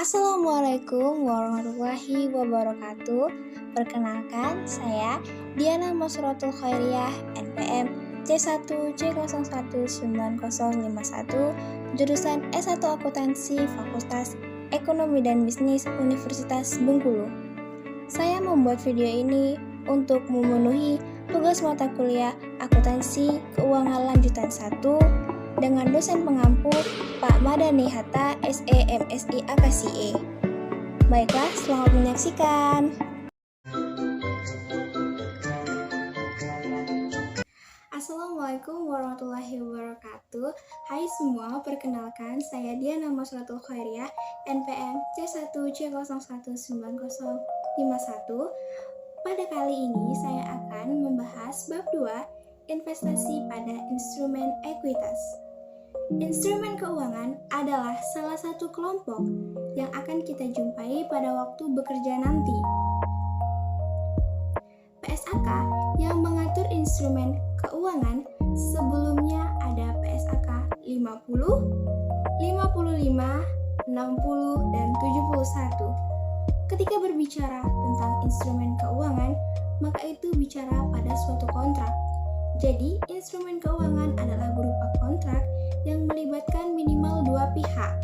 Assalamualaikum warahmatullahi wabarakatuh. Perkenalkan, saya Diana Masrotul Khairiyah, NPM C1C019051, jurusan S1 Akuntansi, Fakultas Ekonomi dan Bisnis Universitas Bengkulu. Saya membuat video ini untuk memenuhi tugas mata kuliah Akuntansi Keuangan Lanjutan 1 dengan dosen pengampu Pak Madani Hatta, SE MSI AKSIE. Baiklah, selamat menyaksikan. Assalamualaikum warahmatullahi wabarakatuh. Hai semua, perkenalkan saya Diana Masrotul Khairiyah, NPM C1C019051. Pada kali ini saya akan membahas bab 2, investasi pada instrumen ekuitas. Instrumen keuangan adalah salah satu kelompok yang akan kita jumpai pada waktu bekerja nanti. PSAK yang mengatur instrumen keuangan sebelumnya ada PSAK 50, 55, 60, dan 71. Ketika berbicara tentang instrumen keuangan, maka itu bicara pada suatu kontrak. Jadi, instrumen keuangan adalah berupa kontrak yang melibatkan minimal dua pihak.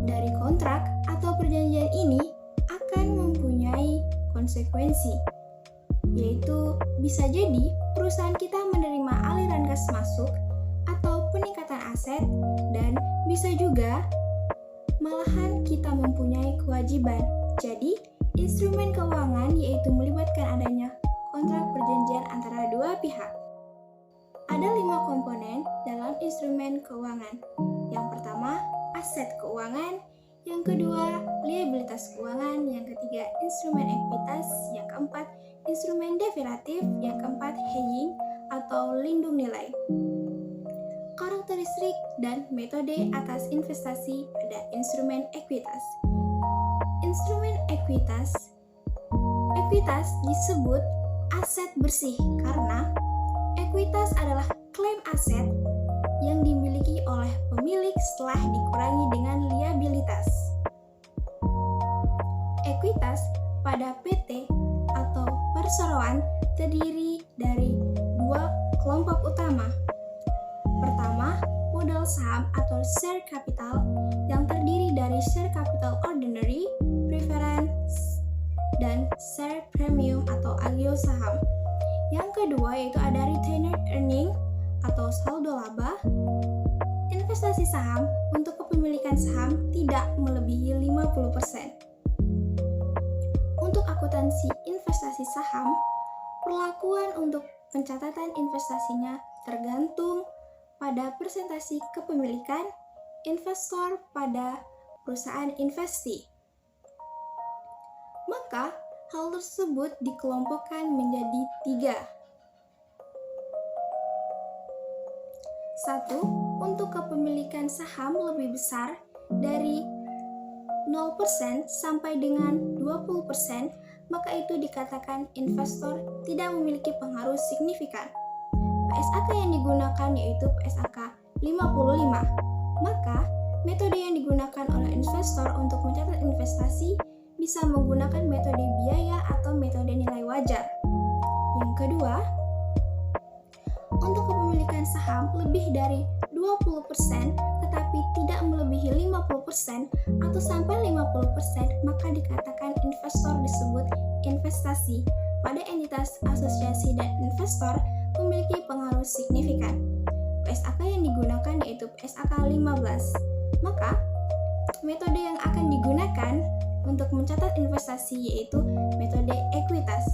Dari kontrak atau perjanjian ini akan mempunyai konsekuensi, yaitu bisa jadi perusahaan kita menerima aliran kas masuk atau peningkatan aset, dan bisa juga malahan kita mempunyai kewajiban. Jadi, instrumen keuangan yaitu melibatkan adanya kontrak perjanjian antara dua pihak. Ada 5 komponen dalam instrumen keuangan. Yang pertama, aset keuangan. Yang kedua, liabilitas keuangan. Yang ketiga, instrumen ekuitas. Yang keempat, instrumen derivatif. Yang keempat, hedging atau lindung nilai. Karakteristik dan metode atas investasi pada instrumen ekuitas. Instrumen ekuitas disebut aset bersih karena ekuitas adalah klaim aset yang dimiliki oleh pemilik setelah dikurangi dengan liabilitas. Ekuitas pada PT atau perseroan terdiri dari dua kelompok utama. Pertama, modal saham atau share capital yang terdiri dari share capital ordinary, preference, dan share premium atau agio saham. Yang kedua yaitu ada retained earning atau saldo laba. Investasi saham untuk kepemilikan saham tidak melebihi 50%. Untuk akuntansi investasi saham, perlakuan untuk pencatatan investasinya tergantung pada persentase kepemilikan investor pada perusahaan investi. Maka, hal tersebut dikelompokkan menjadi 3. 1. Untuk kepemilikan saham lebih besar dari 0% sampai dengan 20%, maka itu dikatakan investor tidak memiliki pengaruh signifikan. PSAK yang digunakan yaitu PSAK 55. Maka, metode yang digunakan oleh investor untuk mencatat investasi bisa menggunakan metode biaya atau metode nilai wajar. Yang kedua, untuk kepemilikan saham lebih dari 20% tetapi tidak melebihi 50% atau sampai 50%, maka dikatakan investor disebut investasi. Pada entitas asosiasi dan investor memiliki pengaruh signifikan. PSAK yang digunakan yaitu PSAK 15. Maka, metode yang akan digunakan untuk mencatat investasi yaitu metode ekuitas.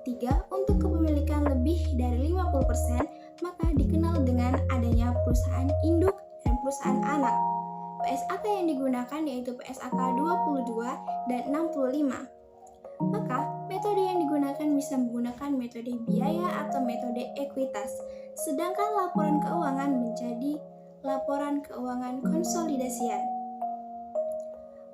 3. Untuk kepemilikan lebih dari 50%, maka dikenal dengan adanya perusahaan induk dan perusahaan anak. PSAK yang digunakan yaitu PSAK 22 dan 65. Maka, metode yang digunakan bisa menggunakan metode biaya atau metode ekuitas. Sedangkan laporan keuangan menjadi laporan keuangan konsolidasian.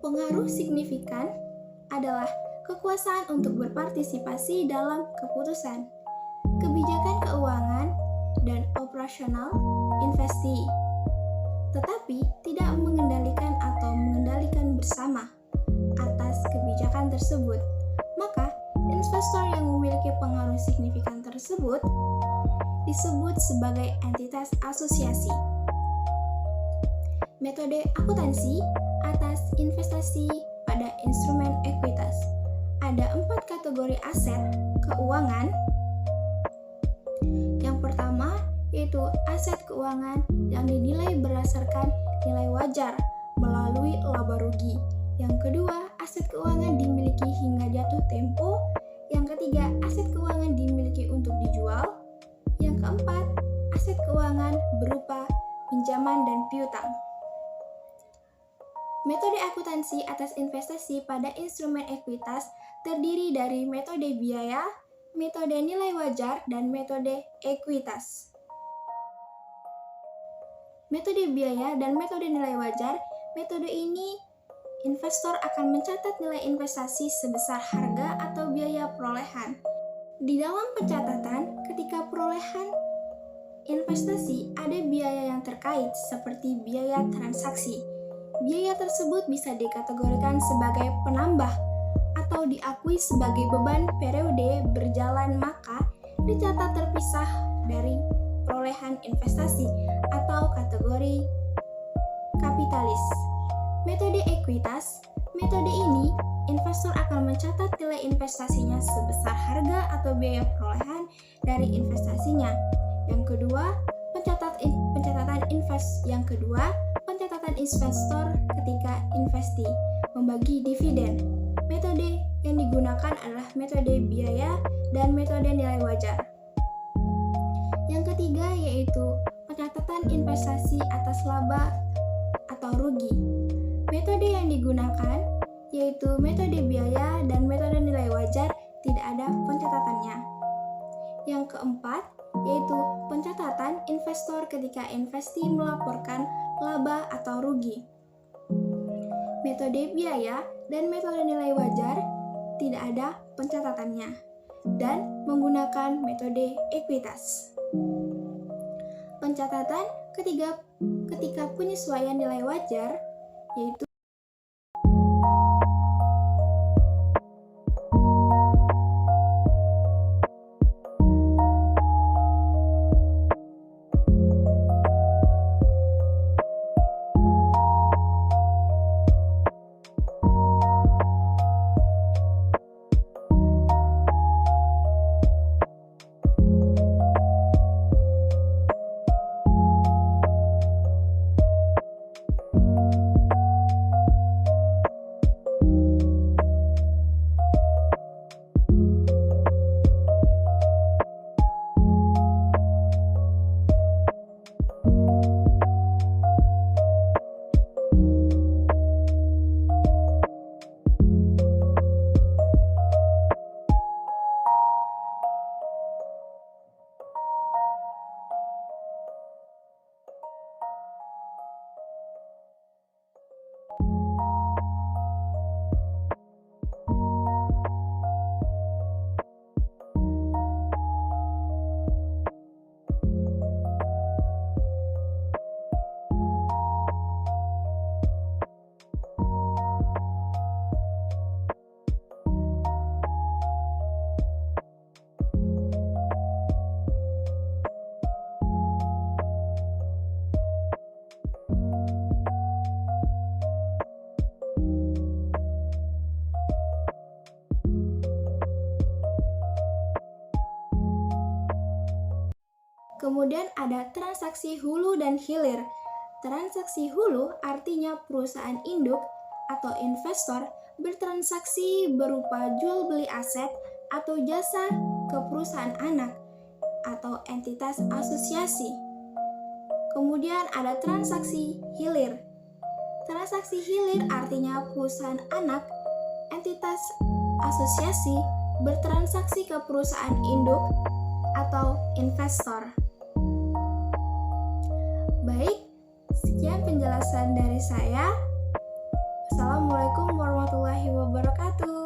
Pengaruh signifikan adalah kekuasaan untuk berpartisipasi dalam keputusan, kebijakan keuangan, dan operasional investi, tetapi tidak mengendalikan atau atau mengendalikan bersama atas kebijakan tersebut. Maka, investor yang memiliki pengaruh signifikan tersebut disebut sebagai entitas asosiasi. Metode akuntansi atas investasi pada instrumen ekuitas. Ada 4 kategori aset keuangan. Yang pertama yaitu aset keuangan yang dinilai berdasarkan nilai wajar melalui laba rugi. Yang kedua, aset keuangan dimiliki hingga jatuh tempo. Yang ketiga, aset keuangan dimiliki untuk dijual. Yang keempat, aset keuangan berupa pinjaman dan piutang. Metode akuntansi atas investasi pada instrumen ekuitas terdiri dari metode biaya, metode nilai wajar, dan metode ekuitas. Metode biaya dan metode nilai wajar, metode ini investor akan mencatat nilai investasi sebesar harga atau biaya perolehan. Di dalam pencatatan, ketika perolehan investasi ada biaya yang terkait seperti biaya transaksi. Biaya tersebut bisa dikategorikan sebagai penambah atau diakui sebagai beban periode berjalan, maka dicatat terpisah dari perolehan investasi atau kategori kapitalis. Metode ekuitas. Metode ini, investor akan mencatat nilai investasinya sebesar harga atau biaya perolehan dari investasinya. Yang kedua, pencatatan investor ketika investi membagi dividen. Metode yang digunakan adalah metode biaya dan metode nilai wajar. Yang ketiga yaitu pencatatan investasi atas laba atau rugi. Metode yang digunakan yaitu metode biaya dan metode nilai wajar, tidak ada pencatatannya. Yang keempat yaitu pencatatan investor ketika investi melaporkan laba atau rugi. Metode biaya dan metode nilai wajar tidak ada pencatatannya dan menggunakan metode ekuitas. Pencatatan ketika penyesuaian nilai wajar yaitu Kemudian ada transaksi hulu dan hilir. Transaksi hulu artinya perusahaan induk atau investor bertransaksi berupa jual beli aset atau jasa ke perusahaan anak atau entitas asosiasi. Kemudian ada transaksi hilir. Transaksi hilir artinya perusahaan anak, entitas asosiasi bertransaksi ke perusahaan induk atau investor. Baik, sekian penjelasan dari saya. Assalamualaikum warahmatullahi wabarakatuh.